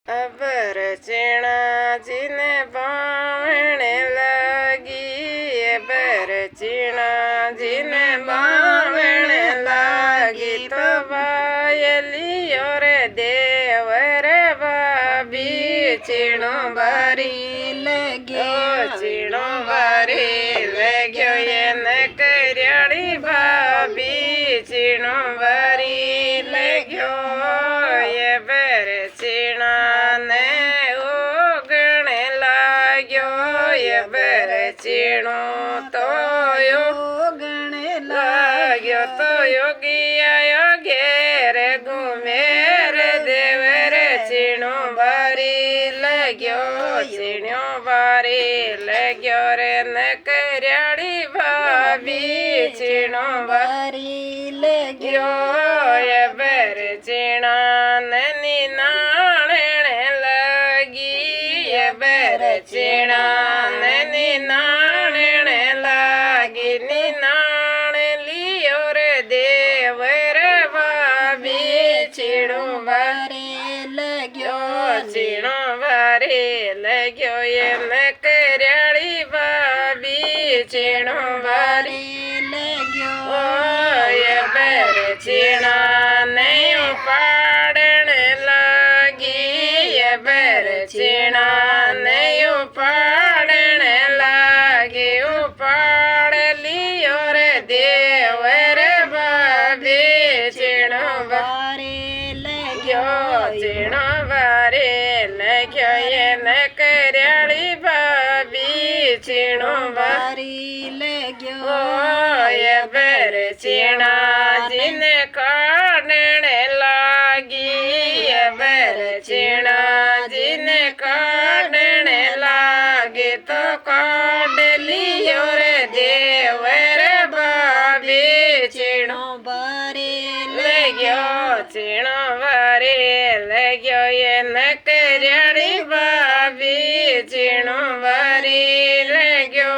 अबर चीणा जिने बावणे लागी अबर चीणा जिने बावणे लागी तो बायलियो रे देवर बाबी चीणो बारी लग्यो चीणो बारी लग्यो એને કર્યાળી ભાભી ચીણો બારી લગ્યો એ બર ચીણાને ઓગણે લાગ્યો એ બર ચીણો તો ઓગણે લાગ્યો તો યોગીયા ઘેર ઘુમેર દેવર ચીણો બારી લગ્યો ચીણ્યો બારી લગ્યો રે ને કર્યાળી ભાભી ચીણો બારી લગ્યો એ બર ચીણા ની નાણે લાગી એ બર ચીણા ની નાણે લાગી ની નાણે લિયો રે દેવર ભાભી ચીણો બારી લગ્યો ચીણો બારી લગ્યો એને કર્યાળી ભાભી ચીણો બારી લગ્યો એ બર ચીણા નહીં ઉપાડણ લાગી એ બર ચીણા નહીં ઉપાડણ લાગી ઉપાડ લિયો રે દેવર ભાભી ચીણો બારી લગ્યો ચીણો બારી લગ્યો એને કર્યાળી ભાભી ચીણો બારી લગ્યો એ બર ચીણા જીને કાઢણ લાગી એ બર ચીણા જીને કાઢણ લાગે તો કાઢ લિયો રે દેવર ભાભી ચીણો બારી લગ્યો ચીણો બારી લગ્યો એને કર્યાળી ભાભી ચીણો બારી લગ્યો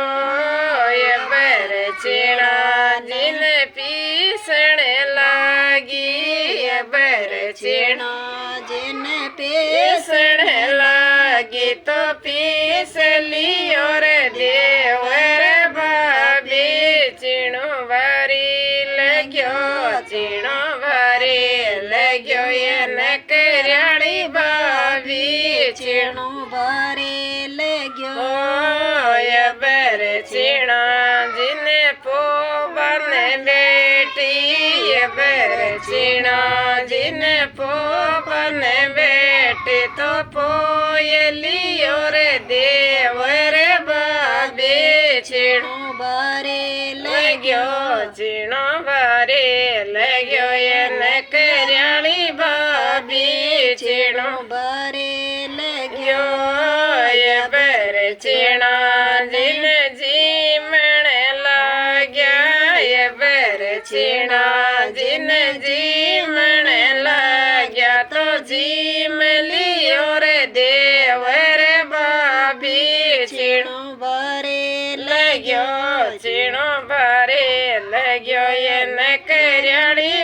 એ બર ચીણા જીને પીસણ લાગી એ બર ચીણા જીને પીસણ લાગી તો પીસ લિયો રે દેવર ભાભી ચીણો બારી લગ્યો ચીણો બારી લગ્યો એને કર્યાળી ભાભી ચીણો બારી લગ્યો એ બર ચીણા જીને પોબન બેટી એ બર ચીણા જીને પોબન બેટી તો પોયલિયો રે દેવર ભાભી ચીણો બારી લગ્યો ચીણો બારી લગ્યો એને કર્યાળી ભાભી ચીણો બારી લગ્યો એ બર ચીણા જીને જીમણ લાગ્યા એ બર ચીણા જીને જીમણ લાગ્યા તો જીમ લિયો રે દેવર ભાભી ચીણો બારી લગ્યો ચીણો બારી લગ્યો એને કર્યાળી